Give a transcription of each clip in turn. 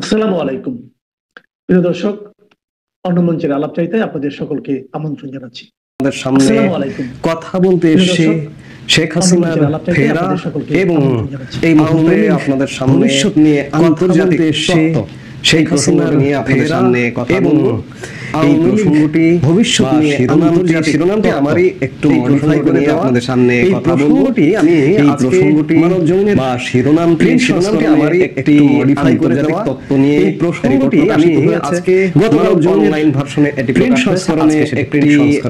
আসসালামু আলাইকুম। প্রিয় দর্শক, অন্য মঞ্চের আলাপ চাইতে আপনাদের সকলকে আমন্ত্রণ জানাচ্ছি। আমাদের সামনে আসসালামু আলাইকুম। কথা বলতে প্রিয় এসে দর্শক, শেখ অন্য হাসিনার মঞ্চের আলাপ চাইতে ফেরা আপনাদের সকলকে এবং আমন্ত্রণ জানাচ্ছি। এই মুহূর্তে আপনাদের সামনে ভবিষ্যৎ নিয়ে আন্তর্জাতিক এসে শেখ হাসিনার নিয়ে আপনাদের সামনে কথা এবং বলবো। এই প্রসঙ্গটি ভবিষ্যৎ নিয়ে শিরোনামটি আমারই একটু মডিফাই করে দেওয়া আপনাদের সামনে এই কথা বলবো। প্রসঙ্গটি আমি এই আজকে প্রসঙ্গটি মানব জমিনের বা শিরোনামটি আমারই একটি মডিফাই করে দেওয়া তত্ত্ব নিয়ে এই প্রসঙ্গটি আমি আজকে গতকাল অনলাইন ভার্সনে এটি প্রিন্ট সংস্করণে একটি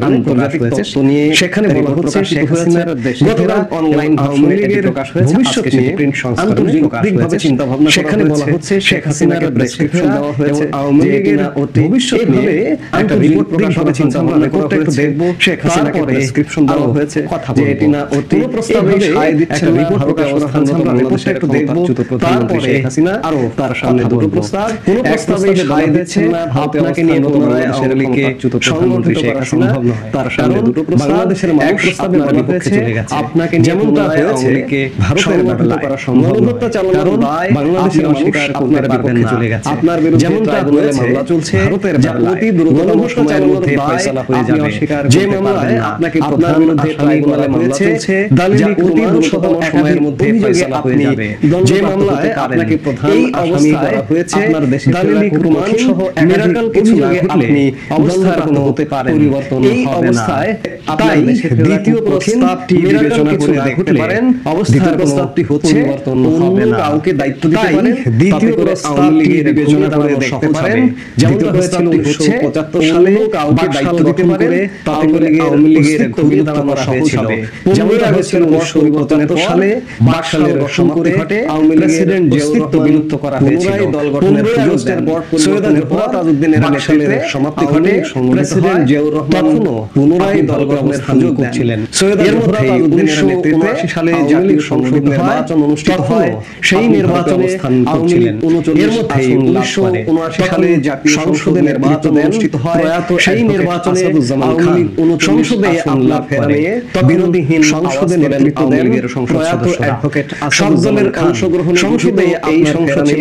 আন্তর্জাতিক তত্ত্ব নিয়ে সেখানে বলা হচ্ছে শেখ হাসিনার গতকাল অনলাইন ভার্সনে এটি প্রকাশ হয়েছে ভবিষ্যৎ নিয়ে প্রিন্ট সংস্করণে আন্তর্জাতিকভাবে চিন্তা ভাবনা সেখানে বলা হচ্ছে শেখ হাসিনার ডেসক্রিপশন দেওয়া হয়েছে আওয়ামী লীগের ভবিষ্যৎ নিয়ে একটা রিপোর্ট প্রকাশ হবে চিন্তা ভাবনা করতে একটু দেখব শেখ হাসিনাকে ডেসক্রিপশন দেওয়া হয়েছে কথা যে এটি না অতি প্রস্তাবে সায় দিচ্ছে না ভারতের অবস্থান বাংলাদেশের একটু দেখব তারপরে শেখ হাসিনা আরো তার সামনে দুটো প্রস্তাব কোন প্রস্তাবে সায় দিচ্ছে না আপনাকে নিয়ে বাংলাদেশের লিগে প্রধানমন্ত্রী শেখ হাসিনা তার সামনে দুটো প্রস্তাব বাংলাদেশের মানুষ প্রস্তাবে বলা হয়েছে আপনাকে যেমনটা হয়েছে ভারতের বিরুদ্ধে করা সম্ভব গণহত্যা চালানোর দায় বাংলাদেশের অস্বীকার করতে পারবেন না আপনার বিরুদ্ধে যেমনটা হয়েছে মামলা চলছে ভারতের অতি দ্রুততম সময়ের মধ্যে ফয়সালা হয়ে যাবে যে মামলায় আপনাকে আপনার বিরুদ্ধে ট্রাইব্যুনালে মামলা চলছে দালিলিক অতি দ্রুততম সময়ের মধ্যে ফয়সালা হয়ে যাবে যে মামলায় আপনাকে প্রধান আসামি করা হয়েছে আপনার দেশে দালিলিক প্রমাণ সহ মিরাকল কিছু আপনি অবস্থার কোনো হতে পারেন পরিবর্তন এই অবস্থায় আপনার দেশে দ্বিতীয় প্রস্তাবটি বিবেচনা করে দেখতে পারেন অবস্থার প্রস্তাবটি হচ্ছে পরিবর্তন হবে না কাউকে দায়িত্ব দিতে পারেন দ্বিতীয় প্রস্তাবটি বিবেচনা করে দেখতে পারেন যেমনটা হয়েছিল 1975 সালে কাউকে দায়িত্ব দিতে পারে তাতে করে আওয়ামী লীগের ঘুরিয়ে দেওয়া করা সহজ হবে যেমনটা হয়েছিল 1975 সালে বাকশালের সমাপ্তি ঘটে আওয়ামী লীগের অস্তিত্ব বিলুপ্ত করা হয়েছিল দল গঠনের সুযোগ দেন সৈয়দ মুরাদ তাজউদ্দিনের বাকশালের সমাপ্তি ঘটে প্রেসিডেন্ট জিয়াউর রহমান পুনরায় দল গঠনের সুযোগ ছিলেন সৈয়দ মুরাদ তাজউদ্দিনের নেতৃত্বে সালে জাতীয় সংসদ নির্বাচন অনুষ্ঠিত হয় সেই নির্বাচনে স্থান ছিলেন এর মধ্যে 1979 সালে জাতীয় সংসদে নির্বাচন অনুষ্ঠিত হয় সেই নির্বাচনে আসাদুজ্জামান খান সংসদে আল্লাহ ফেরানে বিরোধীহীন সংসদে নেতৃত্ব দেন প্রয়াত অ্যাডভোকেট সব দলের অংশগ্রহণ সংসদে এই সংসদে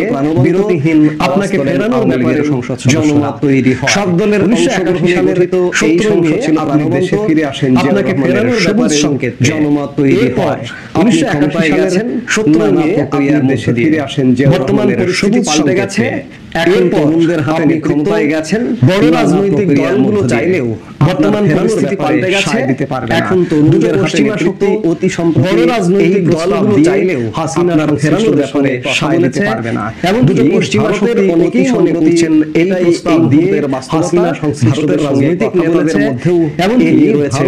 বিরোধীহীন আপনাকে ফেরানোর ব্যাপারে সংসদ জনমত তৈরি হয় সব দলের অংশগ্রহণে গঠিত এই সংসদ ছিল আপনি দেশে ফিরে আসেন আপনাকে ফেরানোর ব্যাপারে সংকেত জনমত তৈরি হয় 1981 গেছেন 17 মে আপনি দেশে ফিরে আসেন যে বর্তমান পরিস্থিতি পাল্টে গেছে এখন তরুণদের হাতে ক্ষমতায় গেছেন বড় রাজনৈতিক দলগুলো চাইলেও বর্তমান পরিস্থিতি পাল্টে গেছে এখন তরুণদের হাতে শক্তি অতি সম্প্রতি বড় রাজনৈতিক দলগুলো চাইলেও হাসিনার ফেরানোর ব্যাপারে সায় দিতে পারবে না এবং দুটো পশ্চিমা শক্তির অনেকেই মনে করছেন এই প্রস্তাব দিয়ে হাসিনা সংশ্লিষ্টদের রাজনৈতিক নেতাদের মধ্যেও এমন রয়েছে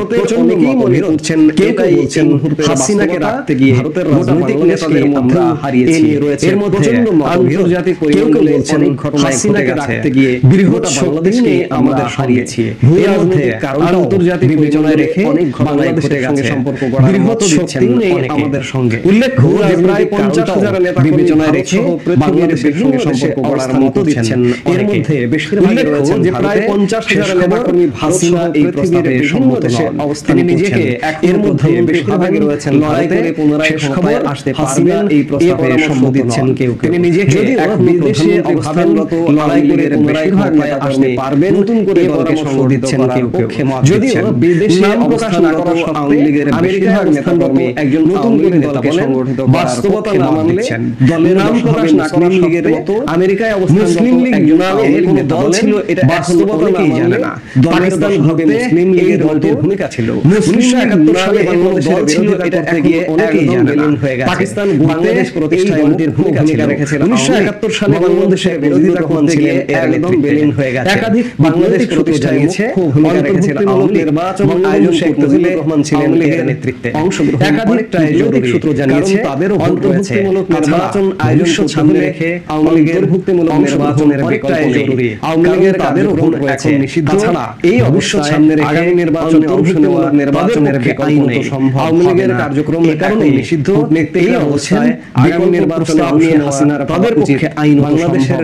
অনেকেই মনে করছেন কেউ বলছেন হাসিনাকে রাখতে গিয়ে ভারতের রাজনৈতিক নেতাদের মধ্যে হারিয়েছি এর মধ্যে আন্তর্জাতিক পরিমণ্ডলে বলছেন হাসিনাকে রাখতে গিয়ে বৃহৎ বাংলাদেশকে আমরা হারিয়েছি এর মধ্যে কারণ আন্তর্জাতিক বিবেচনায় রেখে অনেক ঘটনায় ঘটে গেছে সম্পর্ক গড়ার মতো দিচ্ছেন আমাদের সঙ্গে উল্লেখ্য যে প্রায় 50,000 নেতা বিবেচনায় রেখে বাংলাদেশের সঙ্গে সম্পর্ক গড়ার মতো দিচ্ছেন এর মধ্যে বেশিরভাগ রয়েছে যে প্রায় 50,000 নেতা কর্মী ভারতীয় এই প্রস্তাবে সম্মত নন অবস্থান নিজেকে এর মধ্যে বেশিরভাগ রয়েছেন লড়াই করে পুনরায় ক্ষমতায় আসতে পারবেন এই প্রস্তাবে সম্মত দিচ্ছেন কেউ তিনি নিজেকে এখন বিদেশে অবস্থানরত লড়াই করে পুনরায় ক্ষমতায় আসতে পারবেন নতুন করে দলকে সঙ্গ দিচ্ছেন কেউ কেউ যদিও বিদেশে অবস্থান না করা আওয়ামী লীগের বেশিরভাগ নেতা কর্মী একজন নতুন করে দলকে সংগঠিত বাস্তবতা না মানলে দলের নাম প্রকাশ না করা লীগের মতো আমেরিকায় অবস্থান মুসলিম লীগ নামের কোন দল ছিল এটা বাস্তবতা কেউ জানে না পাকিস্তান ভাবে মুসলিম লীগের দলটির ভূমিকা ছিল 1971 সালে বাংলাদেশের দল ছিল এটা থেকে অনেকেই জানে না পাকিস্তান বাংলাদেশ প্রতিষ্ঠায় দলটির ভূমিকা রেখেছিল 1971 সালে বাংলাদেশে বিরোধিতা করতে গিয়ে একদম বিলীন হয়ে গেছে একাধিক বাংলাদেশ প্রতিষ্ঠায় জানিয়েছে ভূমিকা রেখেছিল আওয়ামী নির্বাচন আয়োজন করতে মুজিবুর রহমান ছিলেন লীগের নেতৃত্বে অংশগ্রহণ একাধিক রাজনৈতিক সূত্র জানিয়েছে তাদের অন্তর্ভুক্তিমূলক নির্বাচন আয়োজন সামনে রেখে আওয়ামী লীগের অন্তর্ভুক্তিমূলক নির্বাচনের বিকল্প জরুরি আওয়ামী লীগের তাদের উপর এখন নিষিদ্ধ ছাড়া এই অবশ্যই সামনে রেখে আগামী নির্বাচনে অংশগ্রহণ নির্বাচনের বিকল্প নেই আওয়ামী লীগের কার্যক্রম এর কারণে নিষিদ্ধ এই অবস্থায় আগামী নির্বাচনে অংশ নেওয়া হাসিনার তাদের পক্ষে আইন বাংলাদেশের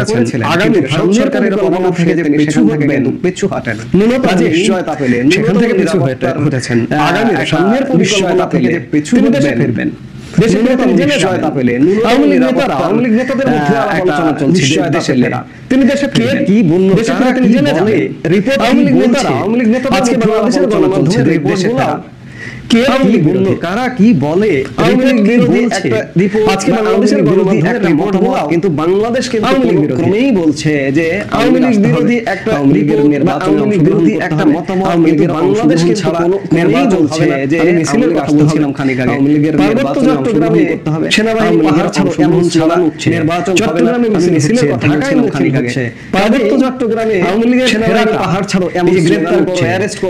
করেছিলেন আগামী ভারত সরকারের পরামর্শ থেকে তিনি সেখান থেকে কিন্তু পিছু হটেন মূলত নিশ্চয়তা পেলেন সেখান থেকে পিছু হটেছেন আগামী সামনের পরিকল্পনা থেকে যে পিছু ফিরবেন দেশে তিনি নিশ্চয়তা পেলেন আওয়ামী লীগ নেতাদের মধ্যে আলোচনা চলছে দেশের নেতা তিনি দেশে কি বলল দেশে তিনি জেনে যাবে রিপোর্ট আওয়ামী লীগ নেতারা আজকে বাংলাদেশের গণমাধ্যমে রিপোর্টগুলো কে কি বলল, কারা কি বলে, আওয়ামী লীগ বিরোধী একটা রিপোর্ট, আজকে বাংলাদেশের বিরোধী একটা মতামত, কিন্তু বাংলাদেশ কিন্তু ক্রমেই বলছে যে আওয়ামী লীগ বিরোধী একটা রিপোর্ট, আওয়ামী লীগ বিরোধী একটা মতামত, কিন্তু বাংলাদেশ কিন্তু নির্বাচন বলছে যে মিছিলের কথা বলছিলাম খানিক আগে, পার্বত্য চট্টগ্রামে সেনাবাহিনী পাহাড় ছাড়ো এমন চালান উঠছে, নির্বাচন চট্টগ্রামে মিছিলের কথা বলছিলাম খানিক আগে, পার্বত্য চট্টগ্রামে আওয়ামী লীগের সেনাবাহিনী পাহাড় ছাড়ো এমন গ্রেফতার করছে,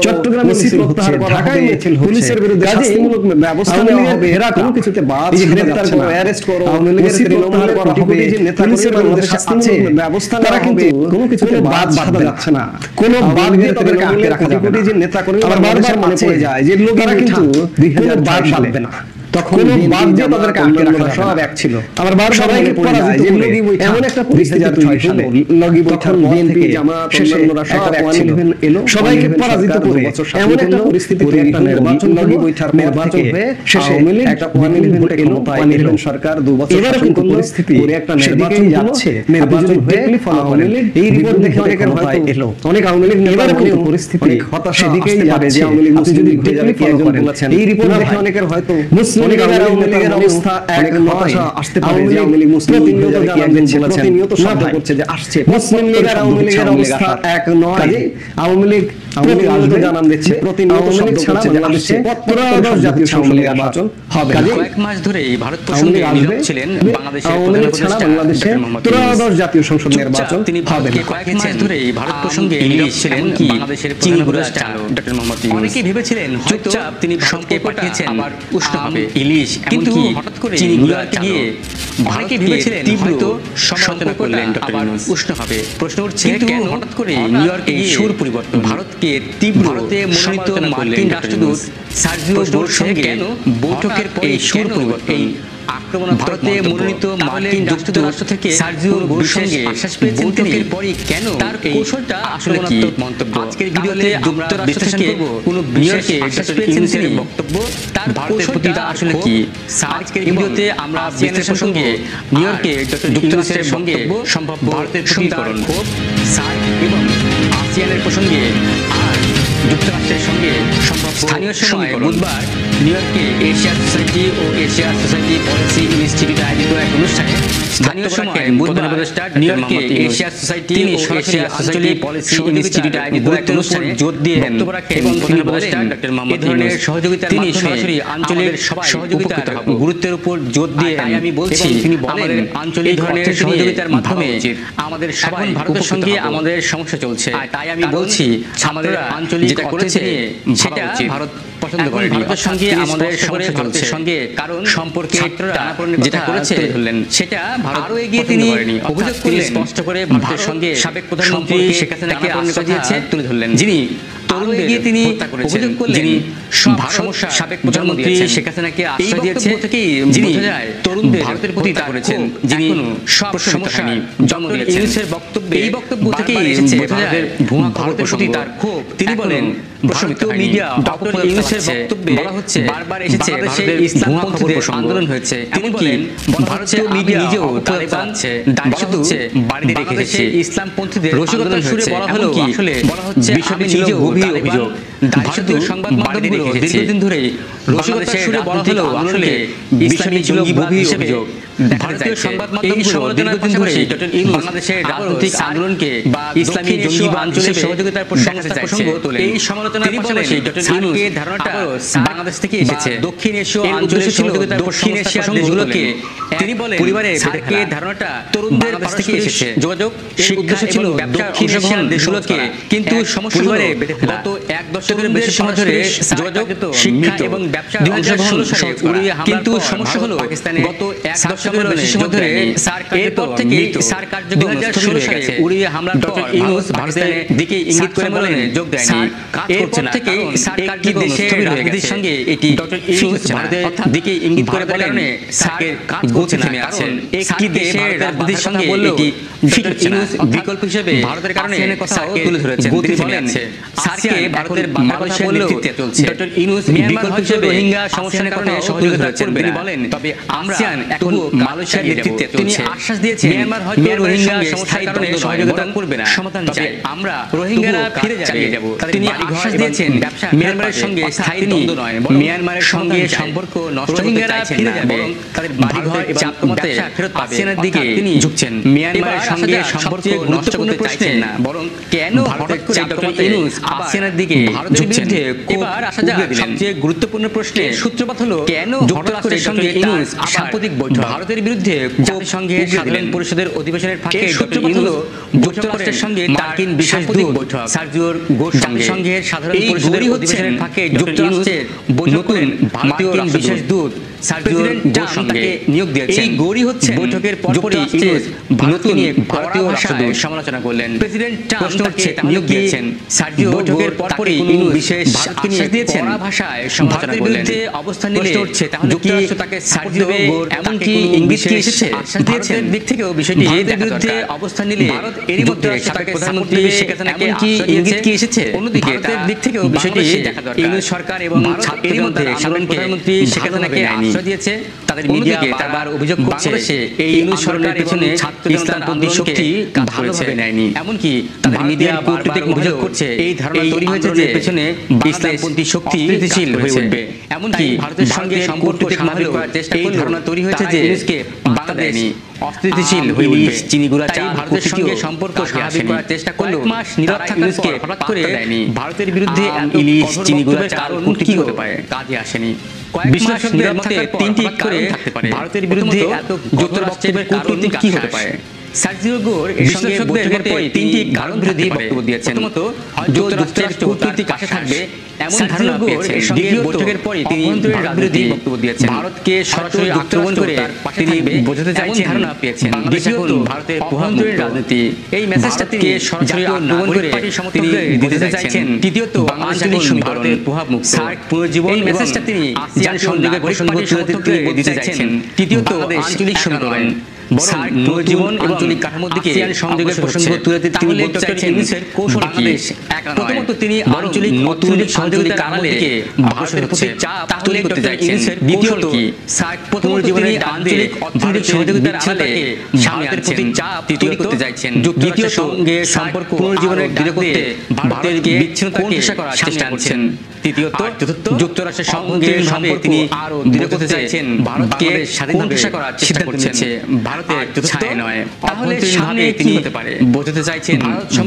চট্টগ্রামে মিছিল প্রত্যাহার করা হবে, পুলিশের বিরুদ্ধে শাস্তিমূলক ব্যবস্থা নেওয়া হবে, এরা কোনো কিছুতে বাদ গ্রেফতার করো, অ্যারেস্ট করো, আওয়ামী লীগের প্রত্যাহার করা হবে, পুলিশের বিরুদ্ধে শাস্তিমূলক ব্যবস্থা নেওয়া হবে, কোনো কিছুতে বাদ যাচ্ছে না, কোনো বাদ দিয়ে তাদেরকে আটকে রাখা যাবে না। যে নেতা কর্মী আবার বারবার মনে পড়ে যায় যে লোকেরা কিন্তু 2000 সালে তখন বাদ দিয়ে তাদেরকে আটকে রাখা সব এক ছিল, আবার বারবার মনে পড়ে যায় যে লগি বৈঠক এমন একটা পরিস্থিতি তৈরি হলো, লগি বৈঠক বিএনপি জামাত অন্যান্যরা সব এক ছিল, সবাইকে পরাজিত করে এমন একটা পরিস্থিতি তৈরি হলো, নির্বাচন লগি বৈঠক নির্বাচন হয়ে শেষে একটা ক্ষমতায় এলো সরকার 2 বছর শাসন করলো, পরিস্থিতি করে একটা নির্বাচন যাচ্ছে, নির্বাচন হয়ে আওয়ামী লীগ এই রিপোর্ট দেখে অনেকের হয়তো এলো, অনেক আওয়ামী লীগ নেতার পরিস্থিতি হতাশা দিকেই যাবে যে আওয়ামী লীগ মুসলিম লীগ হয়ে যাবে, কি একজন বলেছেন এই রিপোর্ট দেখে অনেকের হয়তো অনেক আওয়ামী লীগের অবস্থা এক হতাশা আসতে পারে যে আওয়ামী লীগ মুসলিম লীগ হয়ে যাবে, কি একজন বলেছেন প্রতিনিয়ত শব্দ করছে যে আসছে মুসলিম লীগ আর আওয়ামী লীগের অবস্থা এক নয়, আওয়ামী লীগ প্রতিনিয়ত জানান দিচ্ছে, প্রতিনিয়ত শব্দ করছে যে আসছে 13 জাতীয় সংসদ নির্বাচন হবে, কয়েক মাস ধরে ভারত প্রসঙ্গে নীরব ছিলেন বাংলাদেশের প্রধান উপদেষ্টা বাংলাদেশে 13 জাতীয় সংসদ নির্বাচন তিনি হবে, কয়েক মাস ধরে ভারত প্রসঙ্গে নীরব ছিলেন বাংলাদেশের প্রধান উপদেষ্টা ডক্টর মোহাম্মদ ইউনূস। অনেকে ভেবেছিলেন হয়তো তিনি ভারতকে পাঠিয়েছেন আবার উষ্ণ হবে ইলিশ, কিন্তু হঠাৎ করে নিউইয়র্কে গিয়ে অনেকে ভেবেছিলেন হয়তো সমালোচনা করলেন ডক্টর ইউনূস উষ্ণ হবে। প্রশ্ন উঠছে কেন হঠাৎ করে নিউইয়র্কে এই সুর পরিবর্তন, ভারতকে তীব্র ভারতে মনোনীত মার্কিন রাষ্ট্রদূত সার্জিও বোরের সঙ্গে বৈঠকের পরে সুর পরিবর্তন, ভারতে মনোনীত মার্কিন রাষ্ট্র থেকে সার্জিও বোরের সঙ্গে আশ্বাস পেয়েছেন বৈঠকের পরই কেন তার কৌশলটা আসলে কি মন্তব্য। আজকের ভিডিওতে যুক্তরাষ্ট্র থেকে কোন নিউইয়র্কে আশ্বাস পেয়েছেন তিনি বক্তব্য, তার ভারতের প্রতি আসলে কি। আজকের ভিডিওতে আমরা বিশ্লেষণ সঙ্গে নিউইয়র্কে যুক্তরাষ্ট্রের সঙ্গে সম্ভব ভারতের সমীকরণ ক্ষোভ সার্ক এবং আসিয়ানের প্রসঙ্গে আর যুক্তরাষ্ট্রের সঙ্গে সম্ভব স্থানীয় সময় বুধবার নিউইয়র্কে এশিয়া সোসাইটি ও এশিয়া সোসাইটি পলিসি ইনস্টিটিউট আয়োজিত এক অনুষ্ঠানে স্থানীয় সময় বুধবার নিউইয়র্কে এশিয়া সোসাইটি ও এশিয়া সোসাইটি পলিসি ইনস্টিটিউট আয়োজিত এক অনুষ্ঠানে জোর দিয়ে বক্তব্য রাখেন এবং তিনি বলেন ডক্টর মোহাম্মদ ইউনূস ধরনের তিনি সরাসরি আঞ্চলিক সহযোগিতার গুরুত্বের উপর জোর দিয়ে আমি বলছি তিনি বলেন আঞ্চলিক ধরনের সহযোগিতার মাধ্যমে আমাদের সবাই ভারতের সঙ্গে আমাদের সমস্যা চলছে, তাই আমি বলছি আমাদের আঞ্চলিক যেটা করেছে সেটা ভারত পছন্দ করেনি, ভারতের সঙ্গে আমাদের সমস্যা চলছে সঙ্গে কারণ সম্পর্কে যেটা করেছে ধরলেন সেটা ভারত আরো এগিয়ে তিনি অভিযোগ করলেন স্পষ্ট করে ভারতের সঙ্গে সাবেক প্রধানমন্ত্রী শেখ হাসিনাকে আশ্বাস দিয়েছে তুলে ধরলেন, যিনি তরুণদের তিনি অভিযোগ করলেন যিনি সমস্যা সাবেক প্রধানমন্ত্রী শেখ হাসিনাকে আশ্বাস দিয়েছে থেকেই যিনি তরুণদের ভারতের প্রতি করেছেন, যিনি সব সমস্যা জন্ম দিয়েছেন। ইউনূসের বক্তব্যে এই বক্তব্য থেকেই এসেছে ভারতের ভুয়া ভারতের প্রতি তার ক্ষোভ। তিনি বলেন ভারতীয় মিডিয়া ডক্টর ইউনূসের বক্তব্যে বলা হচ্ছে বারবার এসেছে ভারতের ইসলামপন্থীদের আন্দোলন হয়েছে, তিনি বলেন ভারতীয় মিডিয়া নিজেও তালেবান দাঁড়িয়ে হচ্ছে বাড়িতে রেখে এসেছে ইসলামপন্থীদের রসিকতার সুরে বলা হলো আসলে বলা হচ্ছে বিষয়টি ছিল গভীর অভিযোগ। ভারতীয় সংবাদ মাধ্যমগুলো দীর্ঘদিন ধরে রসিকতার সুরে বলা হলো আসলে বিষয়টি ছিল গভীর অভিযোগ। ভারতীয় সংবাদ মাধ্যমগুলো দীর্ঘদিন ধরে বাংলাদেশের রাজনৈতিক আন্দোলনকে বা ইসলামী জঙ্গি বা আঞ্চলিক সহযোগিতার প্রসঙ্গ তোলে। এই সমালোচনার পাশাপাশি ডক্টর ইউনূসের ধারণাটা বাংলাদেশ থেকে এসেছে, দক্ষিণ এশীয় আঞ্চলিক সহযোগিতার দক্ষিণ এশিয়ার দেশগুলোকে তিনি বলেন পরিবারের সার্কের ধারণাটা তরুণদের কাছ থেকে এসেছে, যোগাযোগ সেই উদ্দেশ্য ছিল দক্ষিণ এশিয়ার দেশগুলোকে, কিন্তু সমস্যা হলো গত এক দশকের বেশি সময় ধরে যোগাযোগ শিক্ষা এবং ব্যবসার অংশগ্রহণ উড়িয়ে হামলা, কিন্তু সমস্যা হলো পাকিস্তানে গত এক দশকের বেশি সময় ধরে এরপর থেকে সার্ক কার্যক্রম 2016 সালে উড়িয়ে হামলার ডক্টর ইউনূস ভারতের দিকে ইঙ্গিত করে বলেন যোগ দেয়নি, এরপর থেকে সার্ক কার্যক্রম দেশের রাজনীতির সঙ্গে এটি ডক্টর ইউনূস ভারতের দিকে ইঙ্গিত করে বলেন সার্কের কাজ করছে না, কারণ একটি দেশের রাজনীতির সঙ্গে এটি ফিট হচ্ছে না। বিকল্প হিসেবে ভারতের কারণে কথাও তুলে ধরেছেন, তিনি বলেন সার্ক আসিয়ান ভারতের বাংলাদেশের নেতৃত্বে চলছে। ডক্টর ইউনূস বিকল্প হিসেবে রোহিঙ্গা সমস্যার কারণে সহযোগিতা করবে না বলেন, তবে আমরা এখন মালয়েশিয়ার নেতৃত্বে তিনি আশ্বাস দিয়েছেন মিয়ানমার হয়তো রোহিঙ্গা সমস্যার কারণে সহযোগিতা করবে না, সমাধান চাই, আমরা রোহিঙ্গারা ফিরে যাব। তিনি আশ্বাস দিয়েছেন মিয়ানমারের সঙ্গে স্থায়ী দ্বন্দ্ব নয়, মিয়ানমারের সঙ্গে সম্পর্ক নষ্ট করতে চাইছেন না, বরং তাদের বাড়িঘর এবং ব্যবসা ফেরত পাবে আসিয়ানের দিকে তিনি ঝুঁকছেন। মিয়ানমারের সঙ্গে সম্পর্ক নষ্ট করতে চাইছেন না, বরং কেন হঠাৎ করে ডক্টর ইউনূস আসিয়ানের দিকে ঝুঁকছেন। এবার আসা যাক সবচেয়ে গুরুত্বপূর্ণ প্রশ্নের সূত্রপাত হলো কেন যুক্তরাষ্ট্রের সঙ্গে ইউনূস সাম্প্রতিক বৈঠক ভারতের বিরুদ্ধে জাতিসংঘের সাধারণ পরিষদের অধিবেশনের ফাঁকে ডক্টর ইউনূস যুক্তরাষ্ট্রের সঙ্গে মার্কিন বিশেষ দূত বৈঠক সার্জিও গোর জাতিসংঘের সাধারণ পরিষদের অধিবেশনের ফাঁকে যুক্তরাষ্ট্রের বৈঠক করেন ভারতীয় বিশেষ দূত সার্জিও গোর সঙ্গে নিয়োগ দিয়েছেন। এই গোরই হচ্ছে বৈঠকের পরপরই ইউনূস নতুন ভারতীয় রাষ্ট্রদূত সমালোচনা করলেন। প্রেসিডেন্ট ট্রাম্প তাকে নিয়োগ দিয়েছেন। সার্জিও বৈঠকের পরপরই ইউনূস বিশেষ আশ্বাস দিয়েছেন ভাষায় সমালোচনা করলেন। অবস্থান নিলে হচ্ছে তাহলে যুক্তরাষ্ট্র তাকে সার্জিও গোর এমনকি ইঙ্গিত কি এসেছে আশ্বাস দিয়েছেন দিক থেকেও বিষয়টি এর বিরুদ্ধে অবস্থান নিলে ভারত এরই মধ্যে সাবেক প্রধানমন্ত্রী শেখ হাসিনাকে ইঙ্গিত কি এসেছে, অন্যদিকে তার দিক থেকেও বিষয়টি দেখা দরকার। ইউনূস সরকার এবং এরই মধ্যে সাবেক প্রধানমন্ত্রী শেখ হাসিনাকে আশ্বাস দিয়েছে। তাদের মিডিয়া বারবার অভিযোগ করছে এই ইউনূস সরকারের পেছনে ইসলামপন্থী শক্তি ভালোভাবে নেয়নি, এমনকি তাদের মিডিয়া কূটনৈতিক অভিযোগ করছে এই ধারণা তৈরি হয়েছে যে পেছনে ইসলামপন্থী শক্তি স্থিতিশীল হয়ে উঠবে, এমনকি ভারতের সঙ্গে সম্পর্ক স্বাভাবিক করার চেষ্টা এই ধারণা তৈরি হয়েছে যে ইউনূসকে বাংলাদেশ অস্থিতিশীল হয়ে উঠবে। চিনিগুড়া চা ভারতের সঙ্গে সম্পর্ক স্বাভাবিক করার চেষ্টা করলো, মাস নীরব থাকার পর হঠাৎ করে ভারতের বিরুদ্ধে ইলিশ চিনিগুড়া চার কি হতে পারে কাজে আসেনি। বিশ্লেষকদের মতে তিনটি করে থাকতে পারে ভারতের বিরুদ্ধে যুক্তরাষ্ট্রের কূটনীতি কি হতে পারে। সার্জিও গোর এর সঙ্গে বৈঠকের পরে তিনটি কারণ বিরোধী বক্তব্য দিয়েছেন। প্রথমত যুক্তরাষ্ট্রের কূটনীতিক কাছে থাকবে এমন ধারণা পেয়েছেন। দ্বিতীয়ত বৈঠকের পরে তিনি ভারত বিরোধী বক্তব্য দিয়েছেন, ভারতকে সরাসরি আক্রমণ করে তিনি বোঝাতে চাইছেন ধারণা পেয়েছেন। দ্বিতীয়ত ভারতের প্রভাবশালী রাজনীতি এই মেসেজটা তিনি সরাসরি আক্রমণ করে তিনি দিতে চাইছেন। তৃতীয়ত আঞ্চলিক সমীকরণের প্রভাব মুক্ত সার্ক পুনর্জীবন এই মেসেজটা তিনি জাতীয় সংযোগের প্রসঙ্গ তুলে দিতে চাইছেন। তৃতীয়ত আঞ্চলিক সমীকরণ সার্ক পুনর্জীবন এবং আঞ্চলিক কাঠামোর দিকে সংযোগের প্রসঙ্গ তুলে দিতে তিনি বলতে চাইছেন কৌশল কি। প্রথমত তিনি আঞ্চলিক অর্থনৈতিক সহযোগিতার কারণে ভারতের প্রতি চাপ তুলে করতে চাইছেন। দ্বিতীয়ত সার্ক পুনর্জীবনের আঞ্চলিক অর্থনৈতিক সহযোগিতার আড়ালে ভারতের প্রতি চাপ তৈরি করতে চাইছেন। দ্বিতীয় সঙ্গে সম্পর্ক পুনর্জীবনের দৃঢ় করতে ভারতের বিচ্ছিন্নতাকে করার চেষ্টা করছেন। তৃতীয়ত যুক্তরাষ্ট্রের সঙ্গে তিনি আরো দৃঢ় করতে চাইছেন ভারতকে স্বাধীনভাবে করার চেষ্টা করছেন, ভারতের ছায় নয়। তাহলে সামনে কি হতে পারে বোঝাতে চাইছেন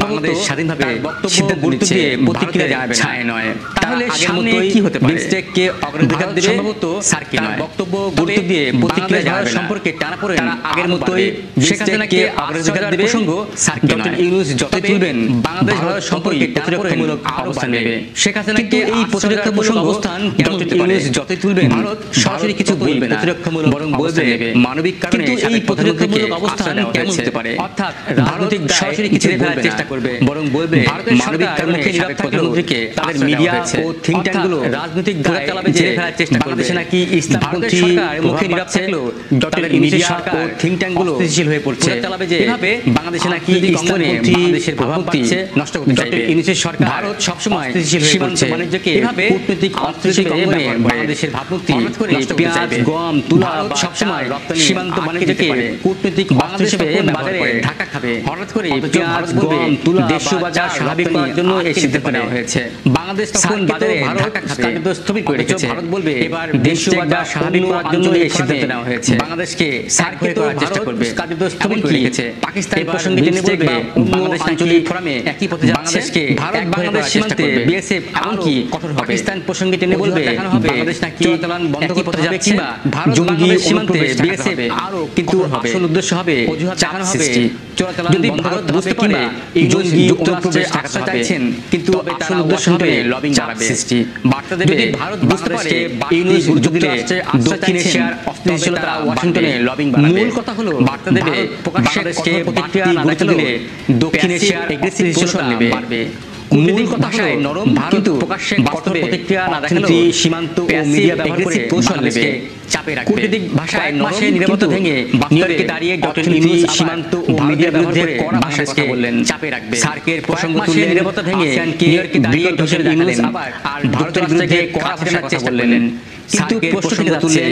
বাংলাদেশ স্বাধীনভাবে সিদ্ধান্ত নিচ্ছে প্রতিক্রিয়া জানাবে ছায় নয়। তাহলে সামনে কি হতে পারে বিমস্টেককে অগ্রাধিকার দেবে সম্ভবত সার্কি নয়। বক্তব্য গুরুত্ব দিয়ে প্রতিক্রিয়া জানাবে সম্পর্কে টানা পড়ে আগের মতোই শেখ হাসিনাকে অগ্রাধিকার দেবে প্রসঙ্গ সার্কি নয়। ইউনূস যতই তুলবেন বাংলাদেশ ভারত সম্পর্কে প্রতিরক্ষামূলক অবস্থান নেবে। শেখ হাসিনাকে এই প্রতিরক্ষামূলক অবস্থান কেমন হতে পারে যতই তুলবেন ভারত সরাসরি কিছু বলবে না, প্রতিরক্ষামূলক বরং বলবে মানবিক কারণে এই প্রতিরক্ষামূলক অবস্থান কেমন হতে পারে, অর্থাৎ রাজনৈতিক সরাসরি কিছু ফেলার চেষ্টা করবে বরং বলবে মানবিক কারণে প্রধানমন্ত্রীকে তাদের মিডিয়া ও থিঙ্ক ট্যাঙ্কগুলো রাজনৈতিক দায় চালাবে যে ফেলার চেষ্টা করবে। বাংলাদেশে নাকি ইসলামপন্থী সরকার মুখে নীরব থাকলেও ডক্টর মিডিয়া ও থিঙ্ক ট্যাঙ্কগুলো স্থিতিশীল হয়ে পড়ছে চালাবে যে এভাবে বাংলাদেশে নাকি ইসলামপন্থী দেশের প্রভাব পাচ্ছে নষ্ট করতে চাইবে। ইউনূসের সরকার ভারত সবসময় স্থিতিশীল হয়ে পড়ছে বাণিজ্যকে এভাবে কূটনৈতিক অর্থনৈতিক অঙ্গনে বাংলাদেশের ভাবমূর্তি পেঁয়াজ গম তুলা সবসময় সীমান্ত বাণিজ্যকে কূটনৈতিক অস্ত্র হিসেবে বাজারে ঢাকা খাবে। হঠাৎ করে পেঁয়াজ গম তুলা দেশীয় বাজার স্বাভাবিক করার জন্য এই সিদ্ধান্ত নেওয়া হয়েছে। বাংলাদেশ তখন বাজারে ঢাকা খাবে স্থগিত করে রেখেছে। ভারত বলবে এবার দেশীয় বাজার স্বাভাবিক করার জন্য এই সিদ্ধান্ত নেওয়া হয়েছে। বাংলাদেশকে সার্ক হয়ে করার চেষ্টা করবে স্থগিত করে রেখেছে। পাকিস্তান প্রসঙ্গে টেনে বলবে বাংলাদেশ আঞ্চলিক ফোরামে একই পথে যাচ্ছে। বাংলাদেশকে ভারত বাংলাদেশ সীমান্তে বিএসএফ এমনকি কঠোর হবে। পাকিস্তান প্রসঙ্গে টেনে বলবে বাংলাদেশ নাকি চলমান বন্ধ করতে যাবে কিংবা জঙ্গি সীমান্তে বিএসএফ আরো কিন্তু আসল উদ্দেশ্য হবে চাপ হবে চোরাচালান বন্ধ করতে হবে কিংবা এই জঙ্গি যুক্তরাষ্ট্রের আশ্রয় চাইছেন কিন্তু আসল উদ্দেশ্য হবে লবিং বাড়াবে সৃষ্টি বার্তা দেবে। ভারত বুঝতে পারে ইউনূস যুক্তরাষ্ট্রের দক্ষিণ এশিয়ার অস্থিতিশীলতা ওয়াশিংটনে লবিং বাড়াবে। মূল কথা হলো বার্তা দেবে বাংলাদেশকে প্রতিক্রিয়া না দেখালে দক্ষিণ এশিয়ার এগ্রেসিভ কৌশল বাড়বে। মূল ভাষায় নরম কিন্তু প্রকাশ্যে কঠোর প্রতিক্রিয়া না দেখালে সীমান্ত ও মিডিয়া ব্যবহার করে কৌশল নেবে। চাপে রাখবে। কূটনৈতিক ভাষায় মাসে নিরাপত্তা ভেঙে নিউ ইয়র্কে দাঁড়িয়ে ডক্টর ইউনূস সীমান্ত ও মিডিয়ার বিরুদ্ধে ভাষায় কথা বললেন, চাপে রাখবে। সার্কের প্রসঙ্গ তুলে নিরাপত্তা ভেঙে নিউ ইয়র্কে দাঁড়িয়ে ডক্টর ইউনূস আর ভারতের বিরুদ্ধে কড়া ভাষায় কথা বললেন। কিন্তু প্রশ্ন থেকে যাচ্ছেন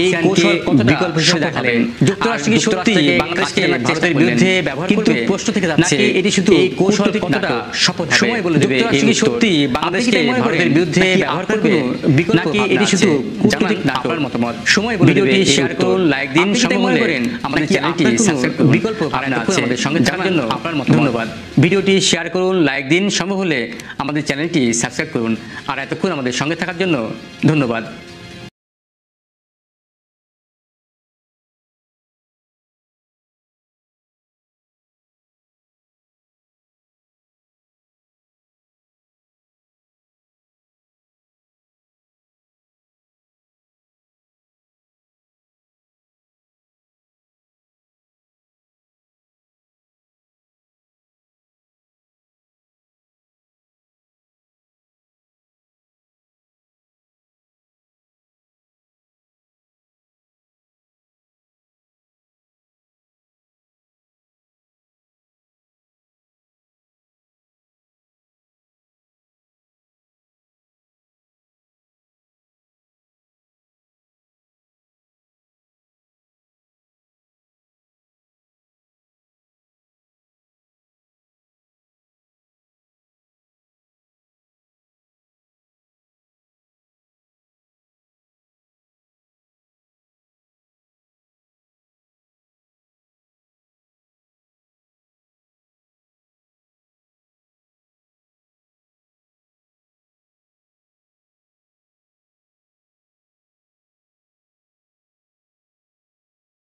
এই কৌশল কতটা বিকল্প হিসেবে দেখালেন। যুক্তরাষ্ট্র কি সত্যি বাংলাদেশকে ভারতের বিরুদ্ধে ব্যবহার করবে? প্রশ্ন থেকে যাচ্ছে এটি শুধু এই কৌশল কতটা সফল হবে? সময় বলে দেবে যুক্তরাষ্ট্র কি সত্যি বাংলাদেশকে ভারতের বিরুদ্ধে ব্যবহার করবে নাকি এটি শুধু কূটনৈতিক নাটক? মতামত সময় বলে দেবে। ভিডিওটি শেয়ার করুন, লাইক দিন, সম্ভব হলে আমাদের চ্যানেলটি সাবস্ক্রাইব করুন। বিকল্প ভাবনা আছে আমাদের সঙ্গে জানার জন্য আপনার মতামত। ধন্যবাদ। ভিডিওটি শেয়ার করুন, লাইক দিন, সম্ভব হলে আমাদের চ্যানেলটি সাবস্ক্রাইব করুন। আর এতক্ষণ আমাদের সঙ্গে থাকার জন্য ধন্যবাদ।